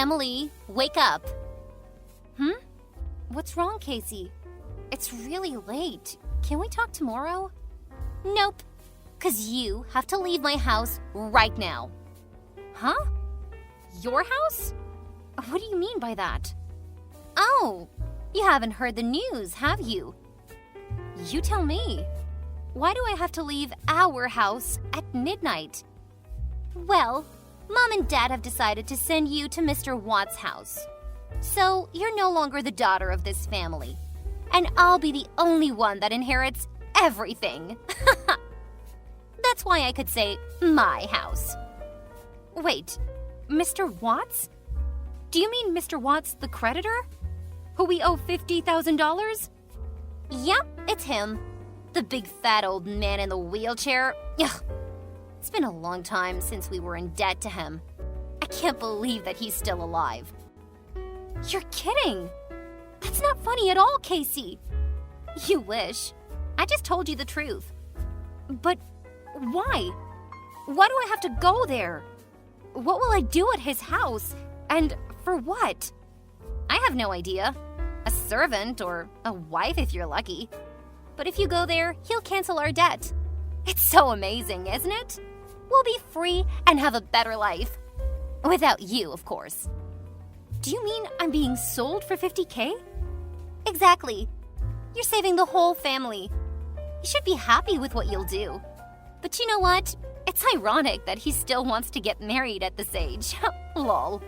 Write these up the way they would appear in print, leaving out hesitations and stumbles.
Emily, wake up. What's wrong, Casey? It's really late. Can we talk tomorrow? Nope, 'cause you have to leave my house right now. Huh? Your house? What do you mean by that? Oh, you haven't heard the news, have you? You tell me. Why do I have to leave our house at midnight? Well, Mom and Dad have decided to send you to Mr. Watt's house. So you're no longer the daughter of this family. And I'll be the only one that inherits everything. That's why I could say my house. Wait, Mr. Watts? Do you mean Mr. Watts the creditor? Who we owe $50,000? Yep, it's him. The big fat old man in the wheelchair. Ugh. It's been a long time since we were in debt to him. I can't believe that he's still alive. You're kidding! That's not funny at all, Casey. You wish. I just told you the truth. But why? Why do I have to go there? What will I do at his house? And for what? I have no idea. A servant or a wife if you're lucky. But if you go there, he'll cancel our debt. It's so amazing, isn't it? We'll be free and have a better life. Without you, of course. Do you mean I'm being sold for $50K? Exactly. You're saving the whole family. You should be happy with what you'll do. But you know what? It's ironic that he still wants to get married at this age. Lol.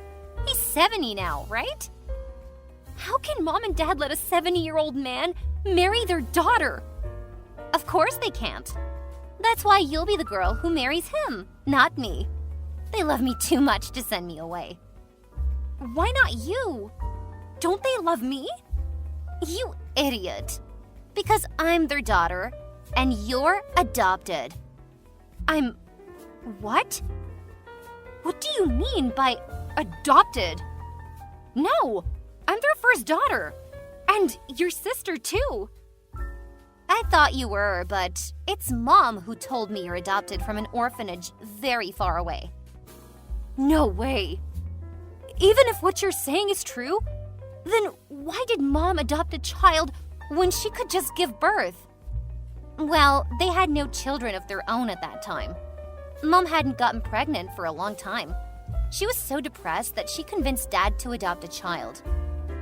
He's 70 now, right? How can Mom and Dad let a 70-year-old man marry their daughter? Of course they can't. That's why you'll be the girl who marries him, not me. They love me too much to send me away. Why not you? Don't they love me? You idiot. Because I'm their daughter, and you're adopted. I'm... what? What do you mean by adopted? No, I'm their first daughter. And your sister, too. I thought you were, but it's Mom who told me you're adopted from an orphanage very far away. No way. Even if what you're saying is true, then why did Mom adopt a child when she could just give birth? Well, they had no children of their own at that time. Mom hadn't gotten pregnant for a long time. She was so depressed that she convinced Dad to adopt a child.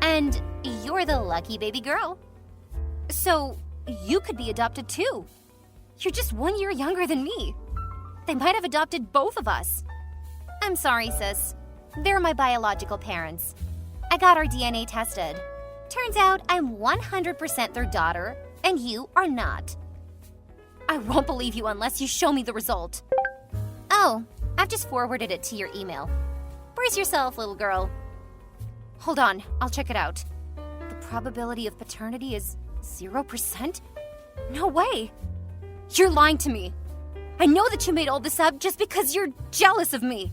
And you're the lucky baby girl. So you could be adopted too. You're just 1 year younger than me. They might have adopted both of us. I'm sorry, sis. They're my biological parents. I got our DNA tested. Turns out I'm 100% their daughter, and you are not. I won't believe you unless you show me the result. Oh, I've just forwarded it to your email. Brace yourself, little girl. Hold on, I'll check it out. The probability of paternity is 0%? No way! You're lying to me. I know that you made all this up just because you're jealous of me.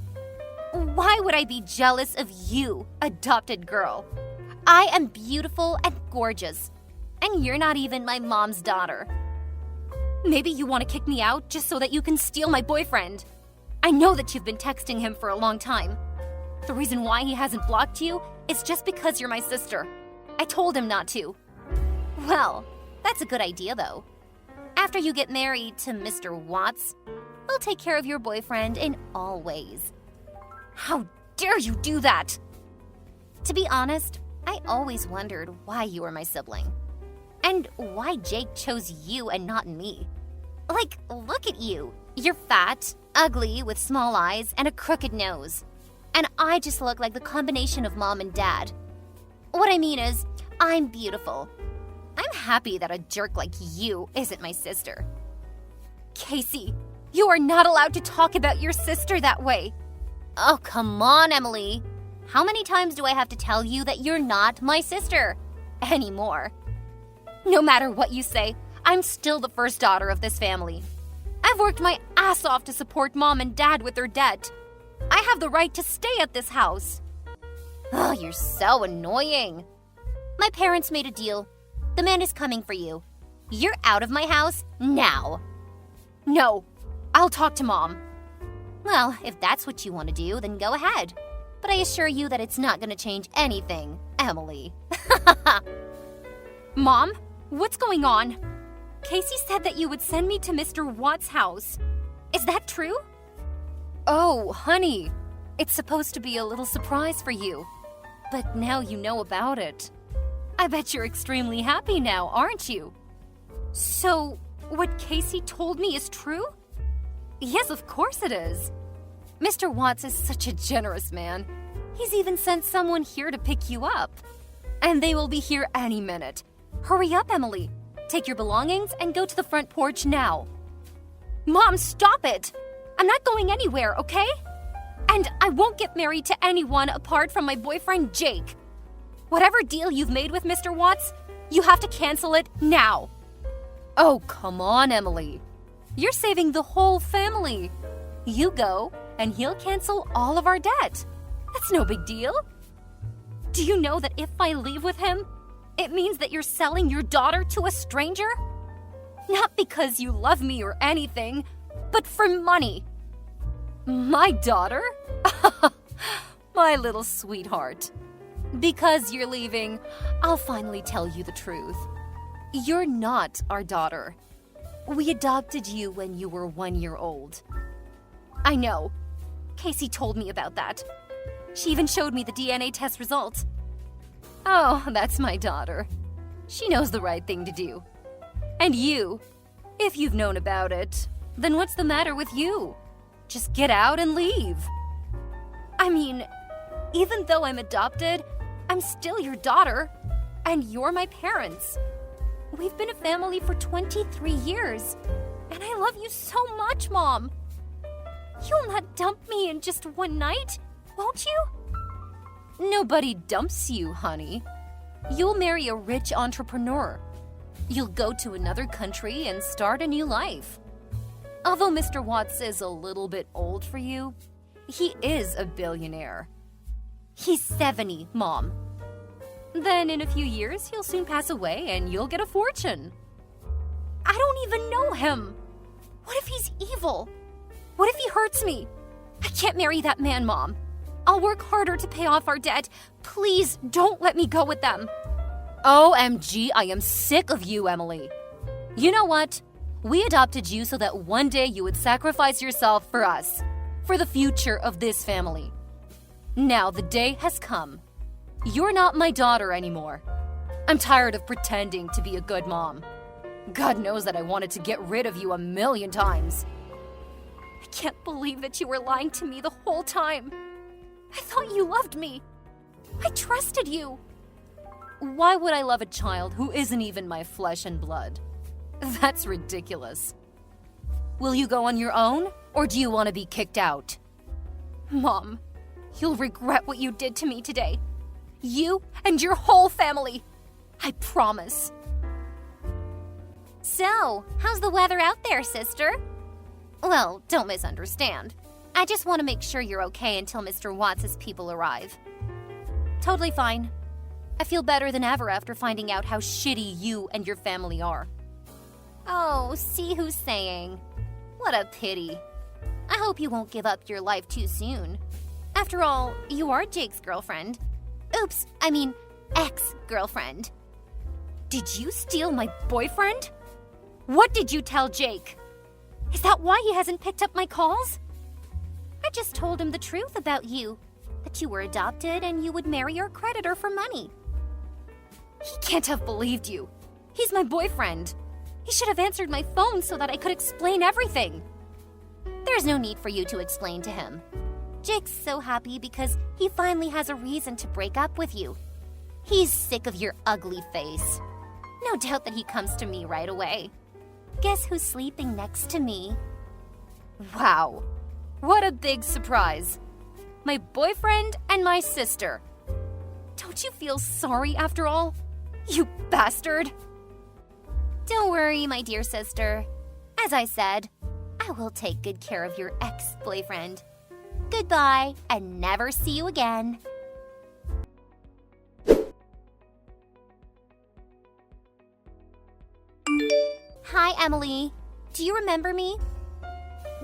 Why would I be jealous of you, adopted girl? I am beautiful and gorgeous, and you're not even my mom's daughter. Maybe you want to kick me out just so that you can steal my boyfriend. I know that you've been texting him for a long time. The reason why he hasn't blocked you is just because you're my sister. I told him not to. Well, that's a good idea, though. After you get married to Mr. Watts, we'll take care of your boyfriend in all ways. How dare you do that? To be honest, I always wondered why you were my sibling. And why Jake chose you and not me. Like, look at you. You're fat, ugly, with small eyes, and a crooked nose. And I just look like the combination of Mom and Dad. What I mean is, I'm beautiful. I'm happy that a jerk like you isn't my sister. Casey, you are not allowed to talk about your sister that way. Oh, come on, Emily. How many times do I have to tell you that you're not my sister? Anymore. No matter what you say, I'm still the first daughter of this family. I've worked my ass off to support Mom and Dad with their debt. I have the right to stay at this house. Oh, you're so annoying. My parents made a deal. The man is coming for you. You're out of my house now. No, I'll talk to Mom. Well, if that's what you want to do, then go ahead. but I assure you that it's not going to change anything, Emily. Mom, what's going on? Casey said that you would send me to Mr. Watt's house. Is that true? Oh, honey, it's supposed to be a little surprise for you. But now you know about it. I bet you're extremely happy now, aren't you? So, what Casey told me is true? Yes, of course it is. Mr. Watts is such a generous man. He's even sent someone here to pick you up. And they will be here any minute. Hurry up, Emily. Take your belongings and go to the front porch now. Mom, stop it! I'm not going anywhere, okay? And I won't get married to anyone apart from my boyfriend, Jake. Whatever deal you've made with Mr. Watts, you have to cancel it now. Oh, come on, Emily. You're saving the whole family. You go, and he'll cancel all of our debt. That's no big deal. Do you know that if I leave with him, it means that you're selling your daughter to a stranger? Not because you love me or anything, but for money. My daughter? My little sweetheart. Because you're leaving, I'll finally tell you the truth. You're not our daughter. We adopted you when you were 1 year old. I know. Casey told me about that. She even showed me the DNA test results. Oh, that's my daughter. She knows the right thing to do. And you, if you've known about it, then what's the matter with you? Just get out and leave. I mean, even though I'm adopted, I'm still your daughter, and you're my parents. We've been a family for 23 years, and I love you so much, Mom. You'll not dump me in just one night, won't you? Nobody dumps you, honey. You'll marry a rich entrepreneur. You'll go to another country and start a new life. Although Mr. Watts is a little bit old for you, he is a billionaire. He's 70, Mom. Then in a few years, he'll soon pass away and you'll get a fortune. I don't even know him. What if he's evil? What if he hurts me? I can't marry that man, Mom. I'll work harder to pay off our debt. Please don't let me go with them. OMG, I am sick of you, Emily. You know what? We adopted you so that one day you would sacrifice yourself for us, for the future of this family. Now the day has come. You're not my daughter anymore. I'm tired of pretending to be a good mom. God knows that I wanted to get rid of you 1,000,000 times. I can't believe that you were lying to me the whole time. I thought you loved me. I trusted you. Why would I love a child who isn't even my flesh and blood? That's ridiculous. Will you go on your own, or do you want to be kicked out? Mom, you'll regret what you did to me today. You and your whole family. I promise. So, how's the weather out there, sister? Well, don't misunderstand. I just want to make sure you're okay until Mr. Watts' people arrive. Totally fine. I feel better than ever after finding out how shitty you and your family are. Oh, see who's saying. What a pity. I hope you won't give up your life too soon. After all, you are Jake's girlfriend. Oops, I mean, ex-girlfriend. Did you steal my boyfriend? What did you tell Jake? Is that why he hasn't picked up my calls? I just told him the truth about you, that you were adopted and you would marry your creditor for money. He can't have believed you. He's my boyfriend. He should have answered my phone so that I could explain everything. There's no need for you to explain to him. Jake's so happy because he finally has a reason to break up with you. He's sick of your ugly face. No doubt that he comes to me right away. Guess who's sleeping next to me? Wow, what a big surprise. My boyfriend and my sister. Don't you feel sorry after all? You bastard! Don't worry, my dear sister. As I said, I will take good care of your ex-boyfriend. Goodbye, and never see you again. Hi, Emily. Do you remember me?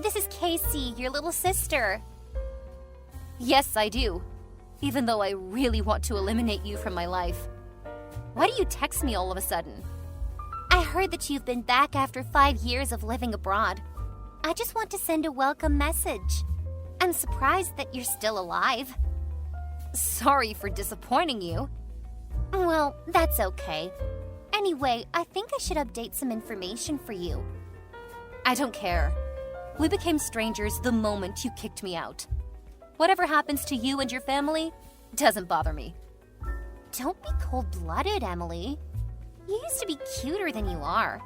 This is Casey, your little sister. Yes, I do. even though I really want to eliminate you from my life. Why do you text me all of a sudden? I heard that you've been back after 5 years of living abroad. I just want to send a welcome message. I'm surprised that you're still alive. Sorry for disappointing you. Well, that's okay. Anyway, I think I should update some information for you. I don't care. We became strangers the moment you kicked me out. Whatever happens to you and your family doesn't bother me. Don't be cold-blooded, Emily. You used to be cuter than you are.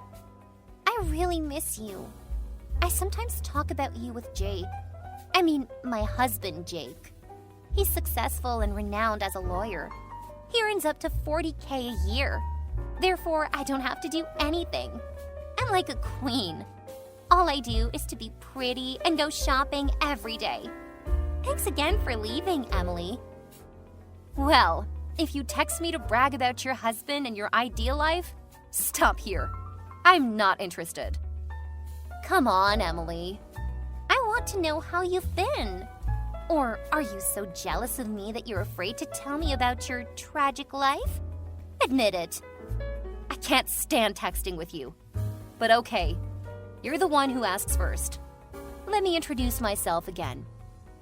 I really miss you. I sometimes talk about you with Jake. I mean, my husband, Jake. He's successful and renowned as a lawyer. He earns up to $40K a year. Therefore, I don't have to do anything. I'm like a queen. All I do is to be pretty and go shopping every day. Thanks again for leaving, Emily. Well, if you text me to brag about your husband and your ideal life, stop here. I'm not interested. Come on, Emily. I want to know how you've been. Or are you so jealous of me that you're afraid to tell me about your tragic life? Admit it. I can't stand texting with you. But okay, you're the one who asks first. Let me introduce myself again.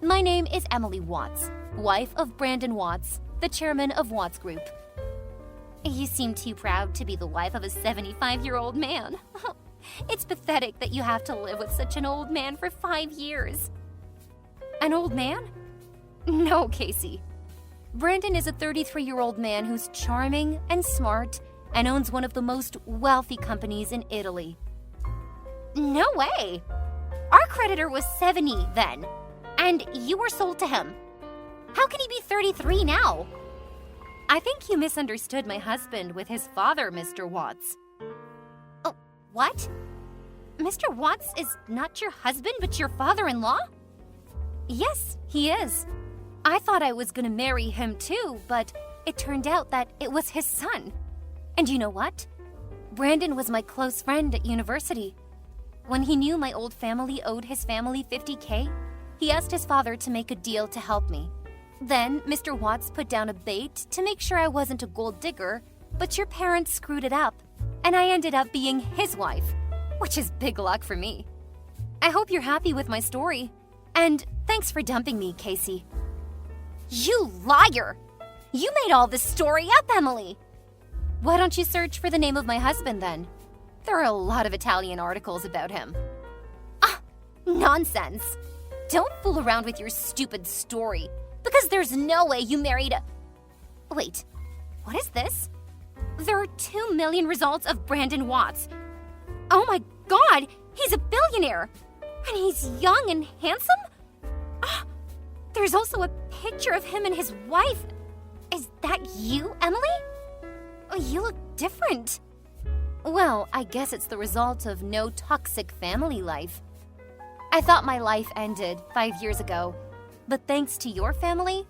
My name is Emily Watts, wife of Brandon Watts, the chairman of Watts Group. You seem too proud to be the wife of a 75-year-old man. It's pathetic that you have to live with such an old man for 5 years. An old man? No, Casey. Brandon is a 33-year-old man who's charming and smart and owns one of the most wealthy companies in Italy. No way! Our creditor was 70 then, and you were sold to him. How can he be 33 now? I think you misunderstood my husband with his father, Mr. Watts. Oh, what? Mr. Watts is not your husband but your father-in-law? Yes, he is. I thought I was gonna marry him too, but it turned out that it was his son. And you know what? Brandon was my close friend at university. When he knew my old family owed his family $50K, he asked his father to make a deal to help me. Then Mr. Watts put down a bait to make sure I wasn't a gold digger, but your parents screwed it up, and I ended up being his wife, which is big luck for me. I hope you're happy with my story. And thanks for dumping me, Casey. You liar! You made all this story up, Emily! Why don't you search for the name of my husband, then? There are a lot of Italian articles about him. Ah, nonsense! Don't fool around with your stupid story, because there's no way you married a... Wait, what is this? There are 2 million results of Brandon Watts. Oh my god, he's a billionaire! And he's young and handsome? Ah, there's also a picture of him and his wife. Is that you, Emily? Oh, you look different. Well, I guess it's the result of no toxic family life. I thought my life ended 5 years ago, but thanks to your family,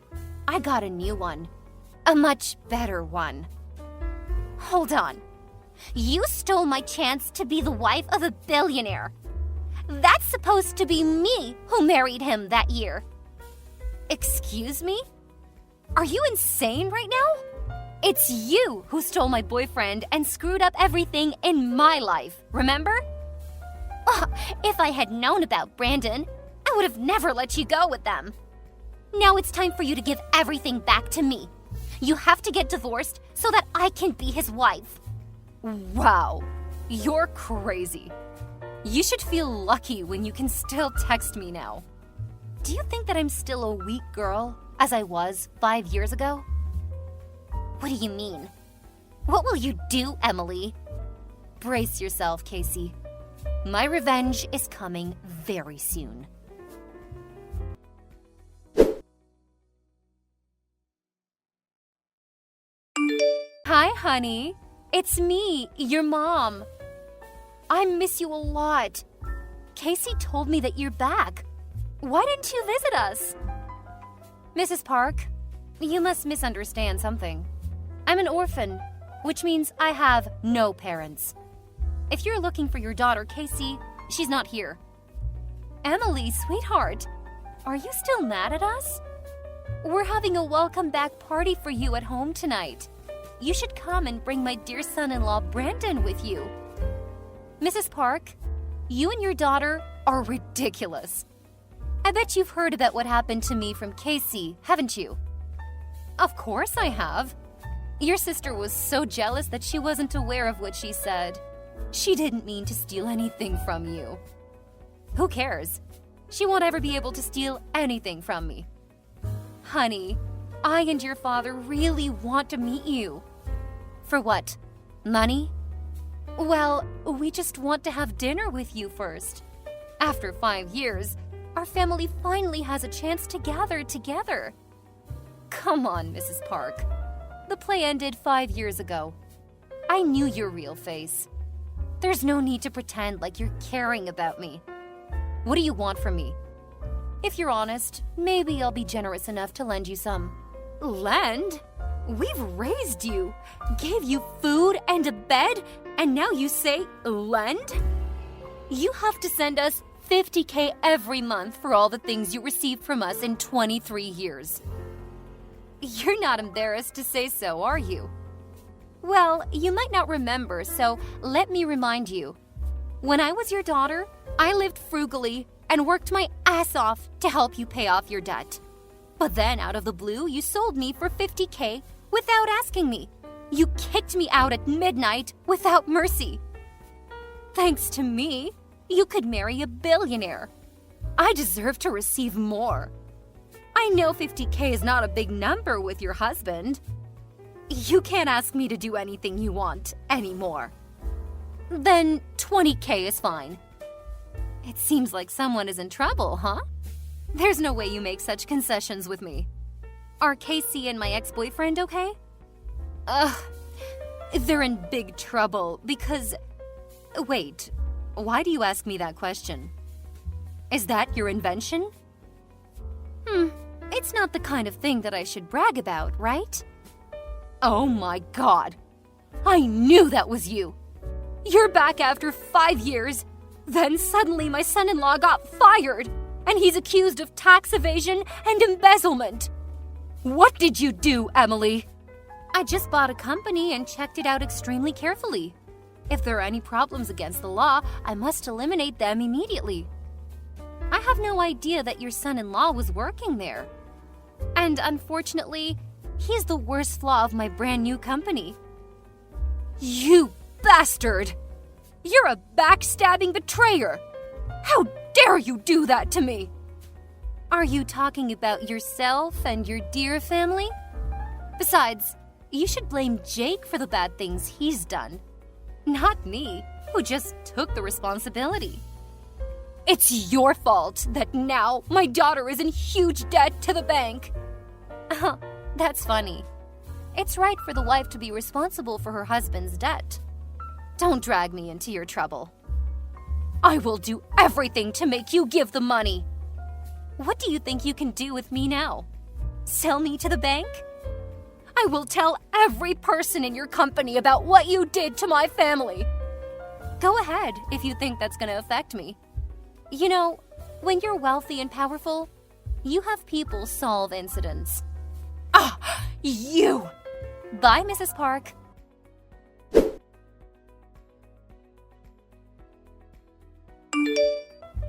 I got a new one. A much better one. Hold on. You stole my chance to be the wife of a billionaire. That's supposed to be me who married him that year. Excuse me? Are you insane right now? It's you who stole my boyfriend and screwed up everything in my life, remember? If I had known about Brandon, I would have never let you go with them. Now it's time for you to give everything back to me. You have to get divorced so that I can be his wife. Wow, you're crazy. You should feel lucky when you can still text me now. Do you think that I'm still a weak girl, as I was 5 years ago? What do you mean? What will you do, Emily? Brace yourself, Casey. My revenge is coming very soon. Hi, honey. It's me, your mom. I miss you a lot. Casey told me that you're back. Why didn't you visit us? Mrs. Park, you must misunderstand something. I'm an orphan, which means I have no parents. If you're looking for your daughter, Casey, she's not here. Emily, sweetheart, are you still mad at us? We're having a welcome back party for you at home tonight. You should come and bring my dear son-in-law Brandon with you. Mrs. Park, you and your daughter are ridiculous. I bet you've heard about what happened to me from Casey, haven't you? Of course I have. Your sister was so jealous that she wasn't aware of what she said. She didn't mean to steal anything from you. Who cares? She won't ever be able to steal anything from me. Honey, I and your father really want to meet you. For what? Money? Well, we just want to have dinner with you first. After 5 years, our family finally has a chance to gather together. Come on, Mrs. Park. The play ended 5 years ago. I knew your real face. There's no need to pretend like you're caring about me. What do you want from me? If you're honest, maybe I'll be generous enough to lend you some. Lend? We've raised you, gave you food and a bed, and now you say lend? You have to send us $50K every month for all the things you received from us in 23 years. You're not embarrassed to say so, are you? Well, you might not remember, so let me remind you. When I was your daughter, I lived frugally and worked my ass off to help you pay off your debt. But then, out of the blue, you sold me for $50K without asking me. You kicked me out at midnight without mercy. Thanks to me, you could marry a billionaire. I deserve to receive more. I know $50K is not a big number with your husband. You can't ask me to do anything you want anymore. Then $20K is fine. It seems like someone is in trouble, huh? There's no way you make such concessions with me. Are Casey and my ex-boyfriend okay? They're in big trouble because... Wait, why do you ask me that question? Is that your invention? It's not the kind of thing that I should brag about, right? Oh my God! I knew that was you! You're back after 5 years, then suddenly my son-in-law got fired, and he's accused of tax evasion and embezzlement. What did you do, Emily? I just bought a company and checked it out extremely carefully. If there are any problems against the law, I must eliminate them immediately. I have no idea that your son-in-law was working there. And unfortunately, he's the worst flaw of my brand new company. You bastard! You're a backstabbing betrayer! How dare you do that to me? Are you talking about yourself and your dear family? Besides, you should blame Jake for the bad things he's done. Not me, who just took the responsibility. It's your fault that now my daughter is in huge debt to the bank. That's funny. It's right for the wife to be responsible for her husband's debt. Don't drag me into your trouble. I will do everything to make you give the money. What do you think you can do with me now? Sell me to the bank? I will tell every person in your company about what you did to my family. Go ahead if you think that's going to affect me. You know, when you're wealthy and powerful, you have people solve incidents. You! Bye, Mrs. Park.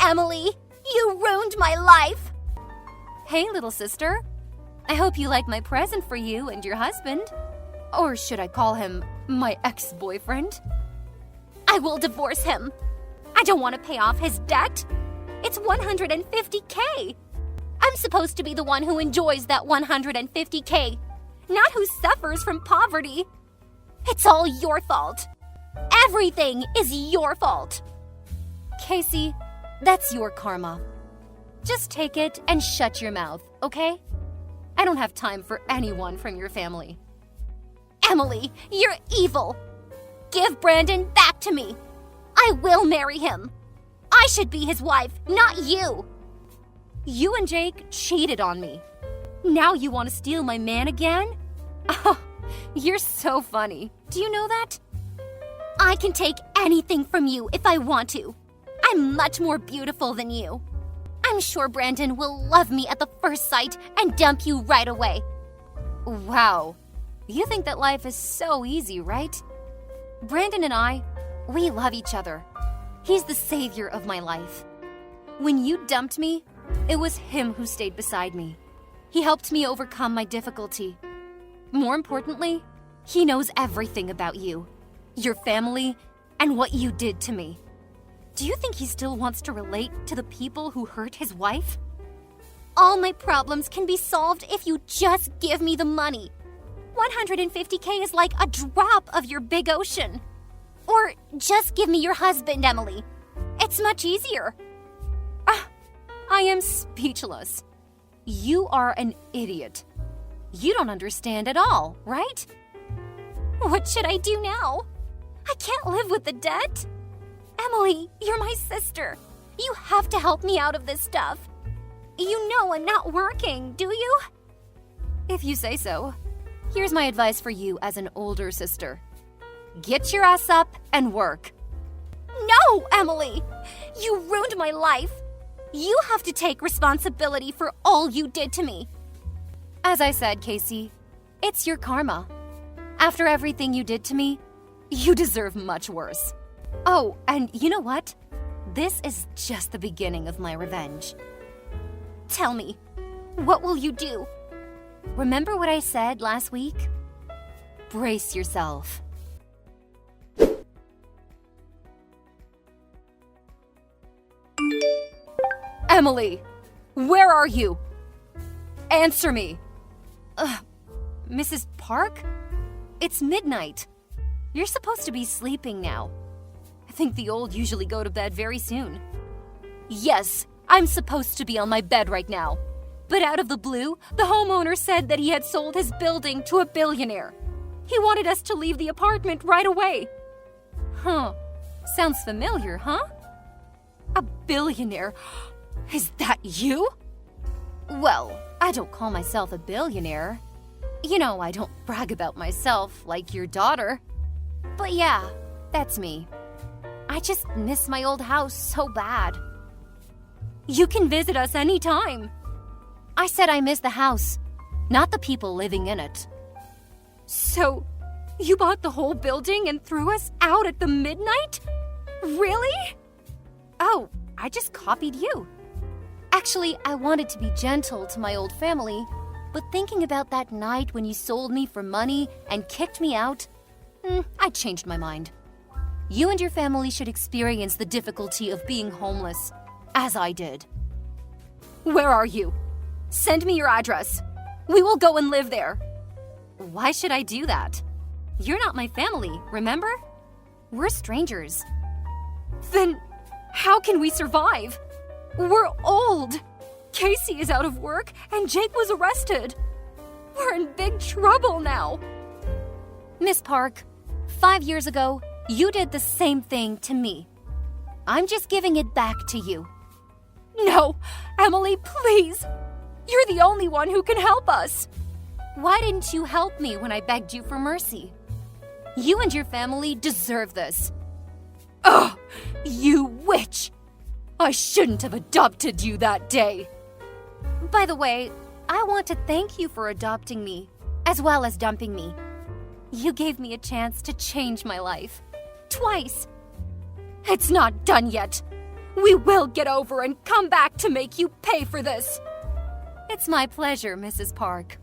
Emily, you ruined my life! Hey, little sister. I hope you like my present for you and your husband. Or should I call him my ex-boyfriend? I will divorce him. I don't want to pay off his debt. It's $150K. I'm supposed to be the one who enjoys that $150K, not who suffers from poverty. It's all your fault. Everything is your fault. Casey, that's your karma. Just take it and shut your mouth, okay? I don't have time for anyone from your family. Emily, you're evil. Give Brandon back to me. I will marry him. I should be his wife, not you. You and Jake cheated on me. Now you want to steal my man again? Oh, you're so funny. Do you know that? I can take anything from you if I want to. I'm much more beautiful than you. I'm sure Brandon will love me at the first sight and dump you right away. Wow. You think that life is so easy, right? Brandon and I, we love each other. He's the savior of my life. When you dumped me, it was him who stayed beside me. He helped me overcome my difficulty. More importantly, he knows everything about you, your family, and what you did to me. Do you think he still wants to relate to the people who hurt his wife? All my problems can be solved if you just give me the money. 150K is like a drop of your big ocean. Or just give me your husband, Emily. It's much easier. I am speechless. You are an idiot. You don't understand at all, right? What should I do now? I can't live with the debt. Emily, you're my sister. You have to help me out of this stuff. You know I'm not working, do you? If you say so. Here's my advice for you as an older sister. Get your ass up and work. No, Emily! You ruined my life. You have to take responsibility for all you did to me. As I said, Casey, it's your karma. After everything you did to me, you deserve much worse. Oh, and you know what? This is just the beginning of my revenge. Tell me, what will you do? Remember what I said last week? Brace yourself. Emily, where are you? Answer me. Mrs. Park? It's midnight. You're supposed to be sleeping now. I think the old usually go to bed very soon. Yes, I'm supposed to be on my bed right now. But out of the blue, the homeowner said that he had sold his building to a billionaire. He wanted us to leave the apartment right away. Huh. Sounds familiar, huh? A billionaire? Is that you? Well, I don't call myself a billionaire. You know, I don't brag about myself like your daughter. But yeah, that's me. I just miss my old house so bad. You can visit us anytime. I said I miss the house, not the people living in it. So, you bought the whole building and threw us out at the midnight? Really? Oh, I just copied you. Actually, I wanted to be gentle to my old family, but thinking about that night when you sold me for money and kicked me out, I changed my mind. You and your family should experience the difficulty of being homeless, as I did. Where are you? Send me your address. We will go and live there. Why should I do that? You're not my family, remember? We're strangers. Then how can we survive? We're old. Casey is out of work and Jake was arrested. We're in big trouble now. Miss Park, 5 years ago, you did the same thing to me. I'm just giving it back to you. No, Emily, please. You're the only one who can help us. Why didn't you help me when I begged you for mercy? You and your family deserve this. Ugh, you witch! I shouldn't have adopted you that day. By the way, I want to thank you for adopting me, as well as dumping me. You gave me a chance to change my life. Twice. It's not done yet. We will get over and come back to make you pay for this. It's my pleasure, Mrs. Park.